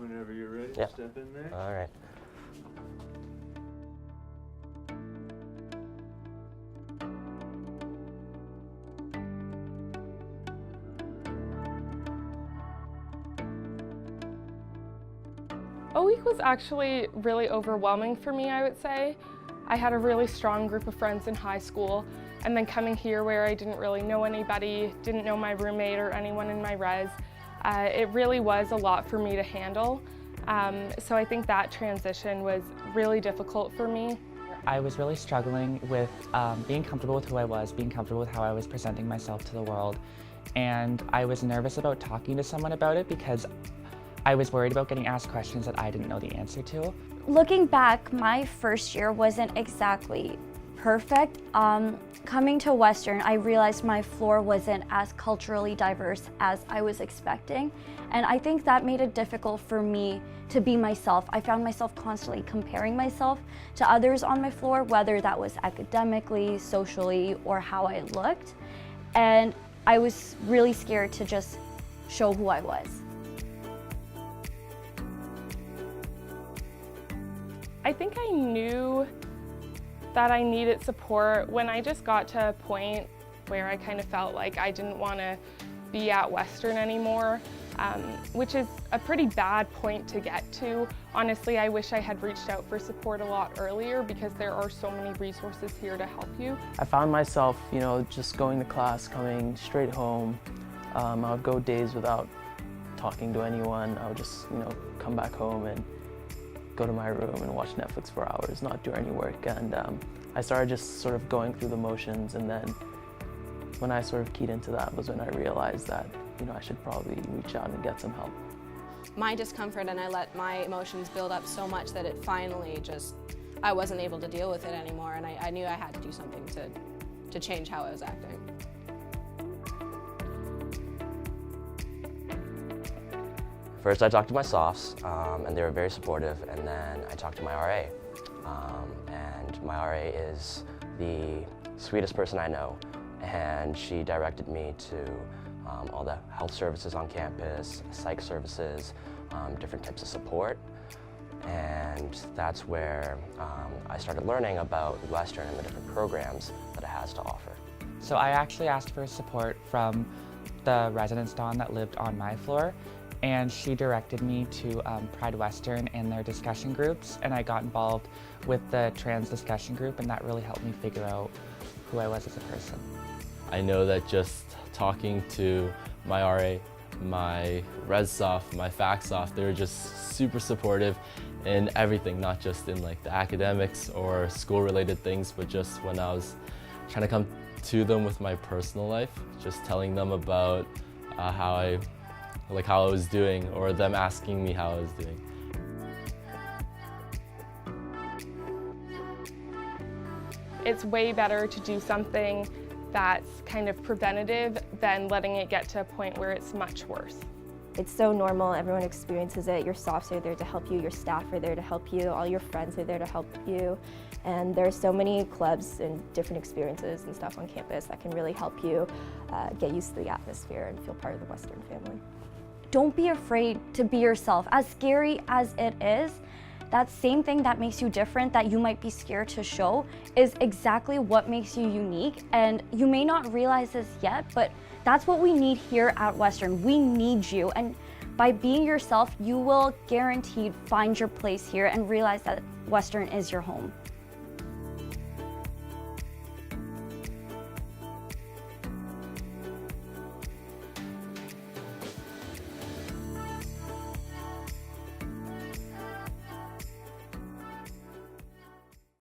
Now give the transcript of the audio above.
Whenever you're ready, Yep. step in there. All right. A week was actually really overwhelming for me, I would say. I had a really strong group of friends in high school, and then coming here where I didn't really know anybody, didn't know my roommate or anyone in my res, it really was a lot for me to handle. So I think that transition was really difficult for me. I was really struggling with being comfortable with who I was, being comfortable with how I was presenting myself to the world, and I was nervous about talking to someone about it because I was worried about getting asked questions that I didn't know the answer to. Looking back, my first year wasn't exactly perfect. Coming to Western, I realized my floor wasn't as culturally diverse as I was expecting, and I think that made it difficult for me to be myself. I found myself constantly comparing myself to others on my floor, whether that was academically, socially, or how I looked, and I was really scared to just show who I was. I think I knew that I needed support when I just got to a point where I kind of felt like I didn't want to be at Western anymore, which is a pretty bad point to get to. Honestly, I wish I had reached out for support a lot earlier because there are so many resources here to help you. I found myself, just going to class, coming straight home. I would go days without talking to anyone. I would just, come back home and go to my room and watch Netflix for hours, not do any work. And I started just sort of going through the motions, and then when I sort of keyed into that was when I realized that, I should probably reach out and get some help. My discomfort, and I let my emotions build up so much that it finally I wasn't able to deal with it anymore, and I knew I had to do something to change how I was acting. First, I talked to my Sophs, and they were very supportive, and then I talked to my RA. And my RA is the sweetest person I know, and she directed me to all the health services on campus, psych services, different types of support, and that's where I started learning about Western and the different programs that it has to offer. So I actually asked for support from the residence don that lived on my floor, and she directed me to Pride Western and their discussion groups, and I got involved with the trans discussion group, and that really helped me figure out who I was as a person. I know that just talking to my RA, my Res Soph, my Fac Soph, they were just super supportive in everything, not just in like the academics or school-related things, but just when I was trying to come to them with my personal life, just telling them about how I was doing, or them asking me how I was doing. It's way better to do something that's kind of preventative than letting it get to a point where it's much worse. It's so normal, everyone experiences it. Your Sophs are there to help you, your staff are there to help you, all your friends are there to help you. And there's so many clubs and different experiences and stuff on campus that can really help you get used to the atmosphere and feel part of the Western family. Don't be afraid to be yourself. As scary as it is, that same thing that makes you different, that you might be scared to show, is exactly what makes you unique. And you may not realize this yet, but that's what we need here at Western. We need you. And by being yourself, you will guaranteed find your place here and realize that Western is your home.